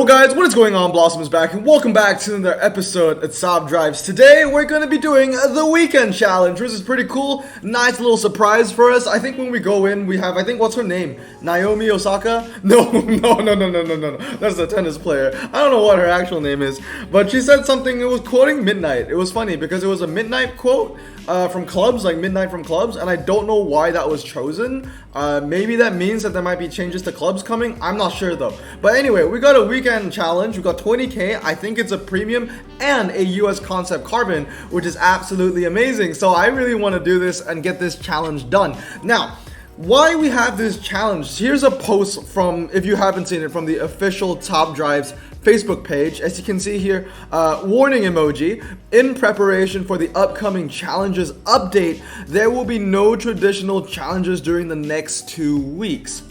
Yo guys, what is going on? Blossom is back and welcome back to another episode at Sob Drives. Today we're going to be doing the weekend challenge, which is pretty cool. Nice little surprise for us. I think when we go in, we have, what's her name? Naomi Osaka? No. That's the tennis player. I don't know what her actual name is, but she said something, it was quoting Midnight. It was funny because it was a Midnight quote from clubs, like Midnight from clubs, and I don't know why that was chosen. Maybe that means that there might be changes to clubs coming. I'm not sure though. But anyway, we got a weekend challenge. We got 20k. I think it's a premium and a US concept carbon, which is absolutely amazing. So I really want to do this and get this challenge done. Now, why we have this challenge, here's a post from, if you haven't seen it, from the official Top Drives Facebook page. As you can see here, warning emoji. In preparation for the upcoming challenges update, there will be no traditional challenges during the next 2 weeks.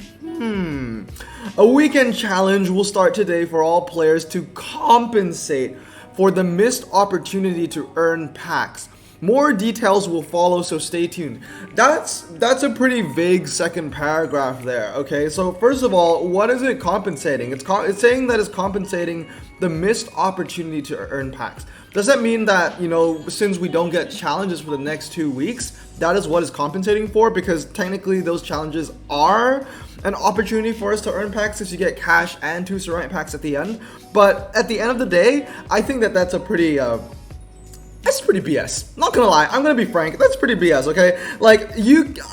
A weekend challenge will start today for all players to compensate for the missed opportunity to earn packs. More details will follow, so stay tuned. That's a pretty vague second paragraph there, okay? So first of all, what is it compensating? It's saying that it's compensating the missed opportunity to earn packs. Does that mean that, you know, since we don't get challenges for the next 2 weeks, that is what it's compensating for? Because technically those challenges are an opportunity for us to earn packs since you get cash and 2 ceramic packs at the end. But at the end of the day, I think that that's a pretty... that's pretty BS. Not gonna lie, I'm gonna be frank. That's pretty BS, okay? Like,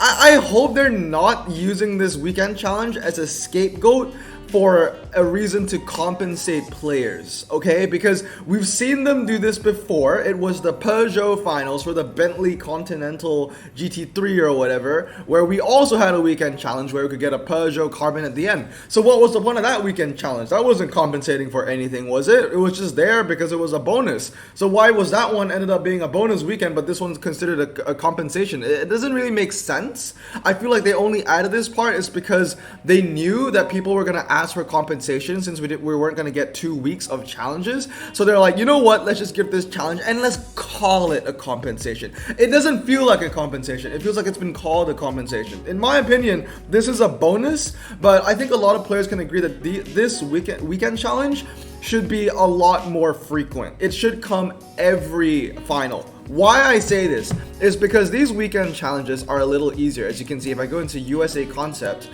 I hope they're not using this weekend challenge as a scapegoat for a reason to compensate players, okay? Because we've seen them do this before. It was the Peugeot finals for the Bentley Continental GT3 or whatever, where we also had a weekend challenge where we could get a Peugeot carbon at the end. So what was the point of that weekend challenge? That wasn't compensating for anything, was it? It was just there because it was a bonus. So why was that one ended up being a bonus weekend, but this one's considered a compensation? It doesn't really make sense. I feel like they only added this part is because they knew that people were gonna ask for compensation since we weren't going to get 2 weeks of challenges. So they're like, you know what, let's just give this challenge and let's call it a compensation. It doesn't feel like a compensation. It feels like it's been called a compensation. In my opinion, this is a bonus, but I think a lot of players can agree that this weekend challenge should be a lot more frequent. It should come every final. Why I say this is because these weekend challenges are a little easier. As you can see, if I go into USA Concept,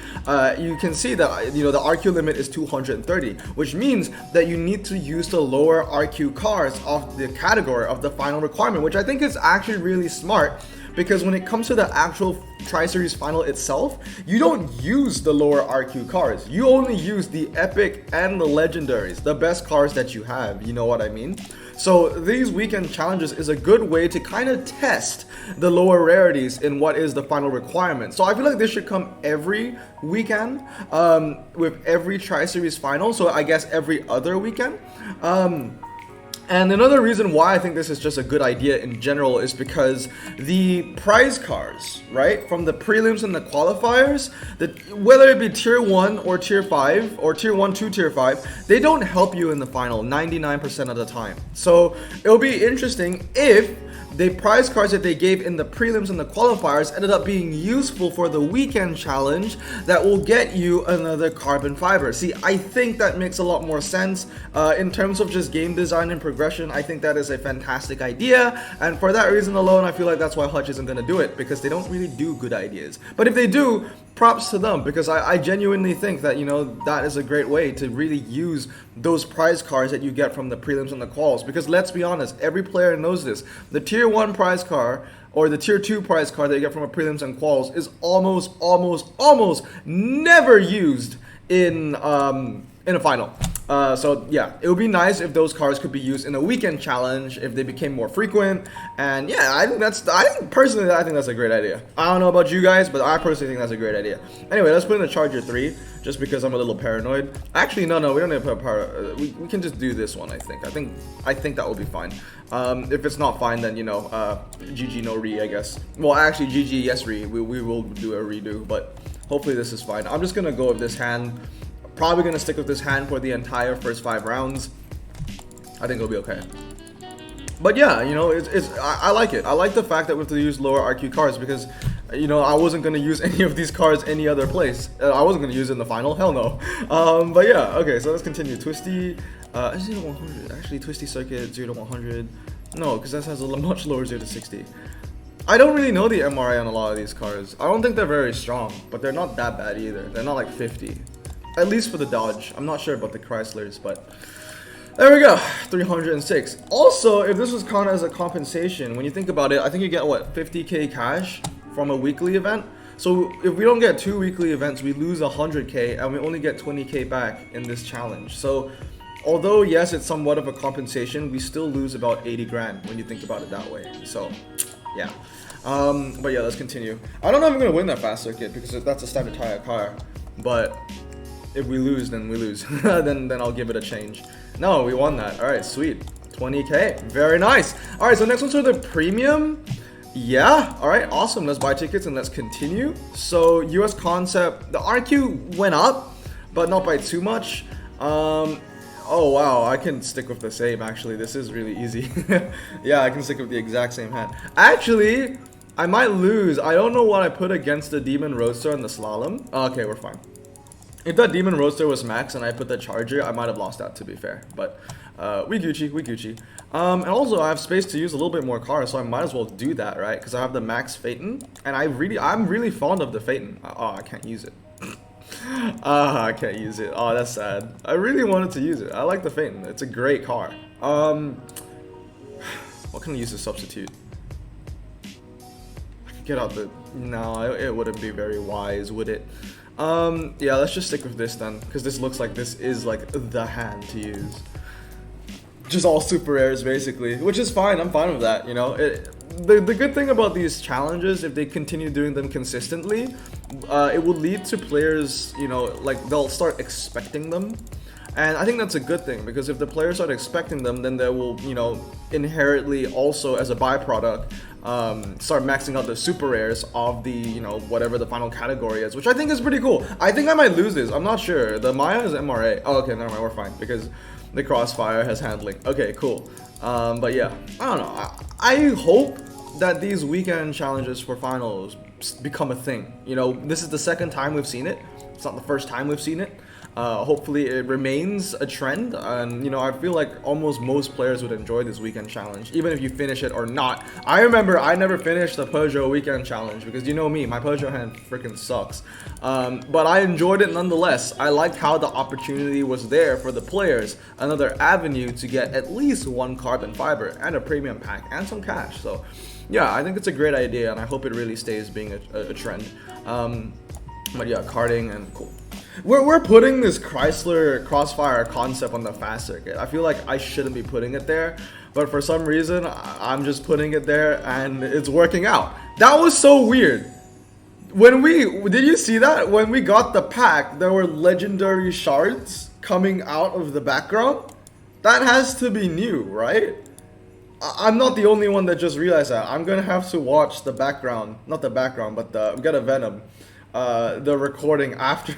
you can see that, you know, the RQ limit is 230, which means that you need to use the lower RQ cars of the category of the final requirement, which I think is actually really smart. Because when it comes to the actual Tri-Series final itself, you don't use the lower RQ cars. You only use the epic and the legendaries, the best cars that you have, you know what I mean? So these weekend challenges is a good way to kind of test the lower rarities in what is the final requirement. So I feel like this should come every weekend with every Tri-Series final. So I guess every other weekend. And another reason why I think this is just a good idea in general is because the prize cars, right, from the prelims and the qualifiers, whether it be tier 1 or tier 5 or tier 1 to tier 5, they don't help you in the final 99% of the time. So it'll be interesting if the prize cards that they gave in the prelims and the qualifiers ended up being useful for the weekend challenge that will get you another carbon fiber. See, I think that makes a lot more sense in terms of just game design and progression. I think that is a fantastic idea, and for that reason alone, I feel like that's why Hutch isn't going to do it, because they don't really do good ideas. But if they do, props to them, because I genuinely think that, you know, that is a great way to really use those prize cards that you get from the prelims and the quals. Because let's be honest, every player knows this. The tier 1 prize car or the tier 2 prize card that you get from a prelims and quals is almost never used in a final. So yeah, it would be nice if those cards could be used in a weekend challenge if they became more frequent. And yeah, I think that's a great idea. I don't know about you guys, but I personally think that's a great idea. Anyway, let's put in the Charger 3 just because I'm a little paranoid. Actually, no, we don't need to put we can just do this one. I think that will be fine. If it's not fine, then, you know, GG no re, I guess. Well, actually GG yes re. We will do a redo, but hopefully this is fine. I'm just gonna go with this hand. Probably gonna stick with this hand for the entire first 5 rounds. I think it'll be okay. But yeah, you know, I like it. I like the fact that we have to use lower RQ cards because You know, I wasn't gonna use any of these cards any other place. I wasn't gonna use it in the final, hell no. But yeah, okay, so let's continue. Twisty, 0 to 100. Actually, Twisty Circuit 0 to 100. No, because that has a much lower 0 to 60. I don't really know the MRA on a lot of these cards. I don't think they're very strong, but they're not that bad either. They're not like 50. At least for the Dodge. I'm not sure about the Chryslers, but there we go. 306. Also, if this was counted as a compensation, when you think about it, I think you get what, 50k cash from a weekly event. So if we don't get 2 weekly events, we lose 100k and we only get 20k back in this challenge. So although yes, it's somewhat of a compensation, we still lose about 80 grand when you think about it that way. So yeah. But yeah, let's continue. I don't know if I'm gonna win that fast circuit because that's a standard tire car. But if we lose, then we lose. then I'll give it a change. No, we won that. All right, sweet. 20k. Very nice. All right, so next one's for the premium. Yeah. All right, awesome. Let's buy tickets and let's continue. So US Concept, the RQ went up, but not by too much. Oh wow, I can stick with the same actually. This is really easy. Yeah, I can stick with the exact same hand. Actually, I might lose. I don't know what I put against the Demon Roadster and the Slalom. Okay, we're fine. If that Demon Roadster was max and I put the Charger, I might have lost that, to be fair. But we Gucci, we Gucci. And also I have space to use a little bit more cars, so I might as well do that, right? Because I have the Max Phaeton, and I'm really fond of the Phaeton. Oh, I can't use it. I can't use it. Oh, that's sad. I really wanted to use it. I like the Phaeton. It's a great car. What can I use to substitute? I could get out the... No, it wouldn't be very wise, would it? Yeah, let's just stick with this then, because this looks like this is like the hand to use. Just all super rares basically, which is fine. I'm fine with that, you know. The good thing about these challenges, if they continue doing them consistently, it will lead to players, you know, like they'll start expecting them. And I think that's a good thing, because if the players start expecting them, then they will, you know, inherently also as a byproduct, start maxing out the super rares of the, you know, whatever the final category is, which I think is pretty cool. I think I might lose this. I'm not sure. The Maya is MRA. Oh, okay, never mind. We're fine because the Crossfire has handling. Okay, cool. But yeah, I don't know. I hope that these weekend challenges for finals become a thing. You know, this is the second time we've seen it. It's not the first time we've seen it. Hopefully it remains a trend, and you know, I feel like almost most players would enjoy this weekend challenge, even if you finish it or not. I remember I never finished the Peugeot weekend challenge because you know me, my Peugeot hand freaking sucks. But I enjoyed it nonetheless. I liked how the opportunity was there for the players, another avenue to get at least one carbon fiber and a premium pack and some cash. So yeah, I think it's a great idea, and I hope it really stays being a trend. But yeah, karting and cool. We're putting this Chrysler Crossfire concept on the fast circuit. I feel like I shouldn't be putting it there, but for some reason I'm just putting it there and it's working out. That was so weird. Did you see that? When we got the pack, there were legendary shards coming out of the background. That has to be new, right? I'm not the only one that just realized that. I'm gonna have to watch the background, not the background, but we got a Venom. The recording after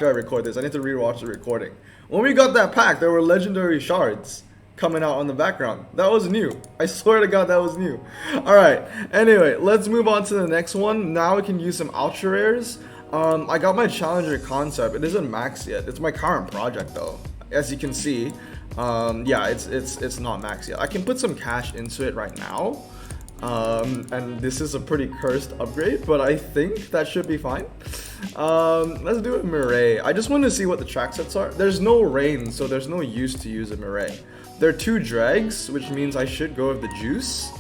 I record this. I need to rewatch the recording. When we got that pack, there were legendary shards coming out on the background. That was new. I swear to God, that was new. Alright, anyway, let's move on to the next one. Now we can use some ultra rares. I got my Challenger concept. It isn't max yet. It's my current project though. As you can see, yeah, it's not max yet. I can put some cash into it right now. And this is a pretty cursed upgrade, but I think that should be fine. Let's do a Mirai. I just want to see what the track sets are. There's no rain, so there's no use to use a Mirai. There are 2 drags, which means I should go with the Juice.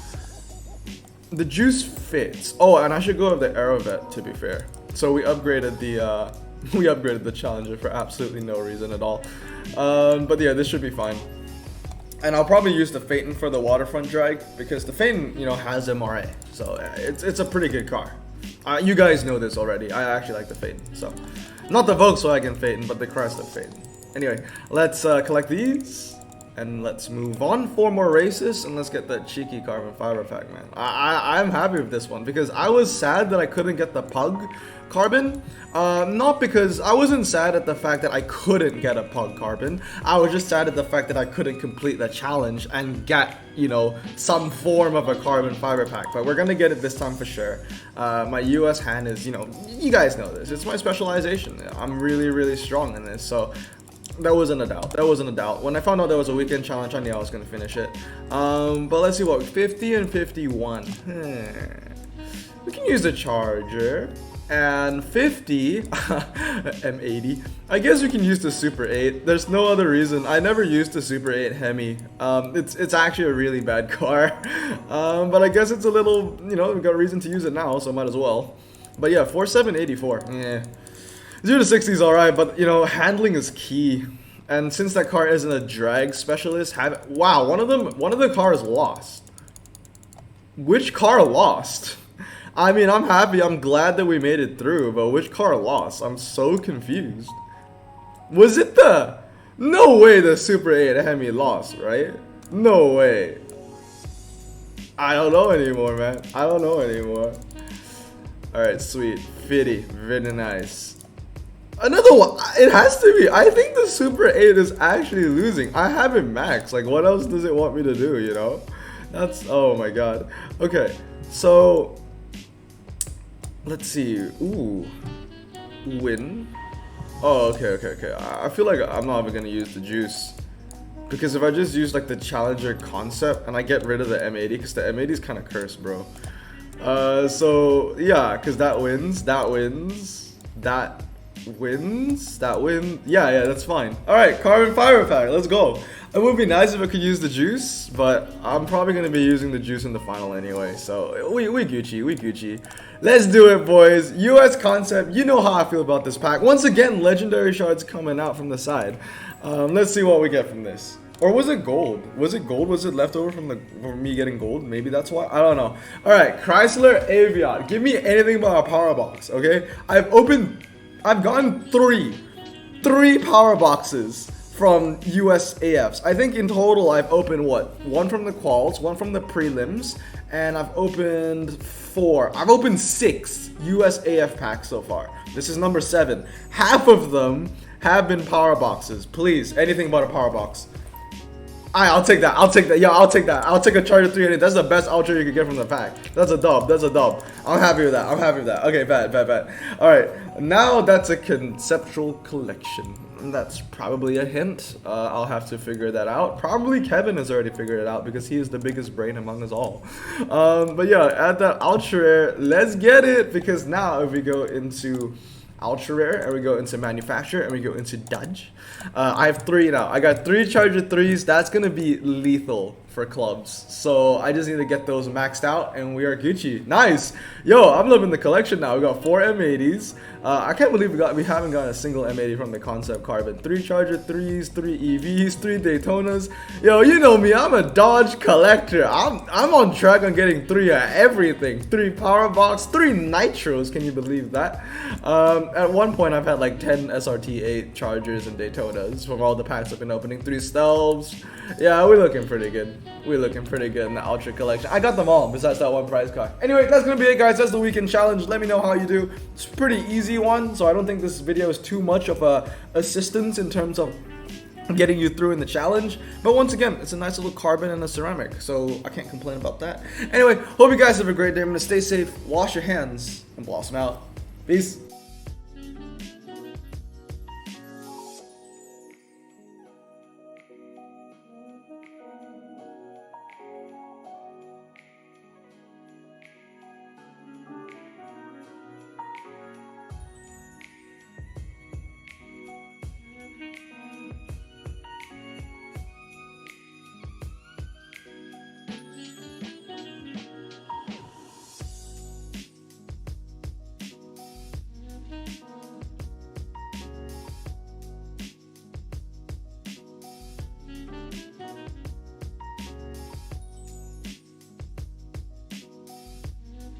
The Juice fits. Oh, and I should go with the Aerovet, to be fair. So we upgraded the Challenger for absolutely no reason at all. But yeah, this should be fine. And I'll probably use the Phaeton for the waterfront drag because the Phaeton, you know, has MRA, so it's a pretty good car. You guys know this already. I actually like the Phaeton, so not the Volkswagen Phaeton, but the Chrysler Phaeton. Anyway, let's collect these. And let's move on. 4 more races, and let's get that cheeky carbon fiber pack, man. I'm happy with this one because I was sad that I couldn't get the pug carbon. Not because I wasn't sad at the fact that I couldn't get a pug carbon. I was just sad at the fact that I couldn't complete the challenge and get, you know, some form of a carbon fiber pack. But we're gonna get it this time for sure. My US hand is, you know, you guys know this. It's my specialization. I'm really, really strong in this. So that wasn't a doubt. That wasn't a doubt. When I found out there was a weekend challenge, I knew I was gonna finish it. But let's see what 50 and 51. We can use the charger. And 50 M80. I guess we can use the Super 8. There's no other reason. I never used the Super 8 Hemi. It's actually a really bad car. But I guess it's a little, you know, we've got a reason to use it now, so might as well. But yeah, 4784. Yeah. 0 to 60 is alright, but you know, handling is key. And since that car isn't a drag specialist, wow, one of the cars lost. Which car lost? I mean, I'm happy, I'm glad that we made it through, but which car lost? I'm so confused. Was it the... No way the Super 8 Hemi lost, right? No way. I don't know anymore, man. I don't know anymore. Alright, sweet. 50. Very nice. Another one. It has to be. I think the Super 8 is actually losing. I have it max. Like, what else does it want me to do, you know? That's... Oh my god. Okay, so... Let's see. Ooh. Win. Oh, okay. I feel like I'm not even gonna use the juice. Because if I just use like the Challenger concept and I get rid of the M80, because the M80 is kind of cursed, bro. So yeah, because that wins. Yeah, that's fine. Alright, carbon fiber pack, let's go. It would be nice if I could use the juice, but I'm probably going to be using the juice in the final anyway, so we Gucci. Let's do it, boys. US concept, you know how I feel about this pack. Once again, legendary shards coming out from the side. Let's see what we get from this. Or was it gold? Was it gold? Was it left over from me getting gold? Maybe that's why. I don't know. Alright, Chrysler Aviat. Give me anything but a power box, okay? I've gotten three power boxes from US AFs. I think in total I've opened what? One from the quals, one from the prelims, and I've opened 4. I've opened 6 US AF packs so far. This is number 7. Half of them have been power boxes. Please, anything but a power box. I'll take that. Yeah, I'll take that. I'll take a Charger 380. That's the best ultra you could get from the pack. That's a dub. I'm happy with that. Okay, bad. Alright, now that's a conceptual collection. That's probably a hint. I'll have to figure that out. Probably Kevin has already figured it out because he is the biggest brain among us all. But yeah, add that ultra rare. Let's get it, because now if we go into ultra rare and we go into manufacturer and we go into Dodge, I have 3 now. I got 3 Charger 3s. That's gonna be lethal for clubs, so I just need to get those maxed out and we are Gucci. Nice. Yo, I'm loving the collection now. We got 4 M80s. I can't believe we haven't gotten a single M80 from the concept carbon. 3 Charger 3s, 3 EVs, 3 Daytonas. Yo, you know me, I'm a Dodge collector. I'm on track on getting 3 of everything. 3 power box, 3 nitros, can you believe that? At one point I've had like 10 SRT 8 Chargers and Daytonas from all the packs I've been opening. 3 Stealths. Yeah, we're looking pretty good. We're looking pretty good in the ultra collection. I got them all besides that one prize card. Anyway, that's gonna be it, guys. That's the weekend challenge. Let me know how you do. It's a pretty easy one, so I don't think this video is too much of a assistance in terms of getting you through in the challenge. But once again, it's a nice little carbon and a ceramic, so I can't complain about that. Anyway, hope you guys have a great day. I'm gonna stay safe, wash your hands, and blossom out. Peace.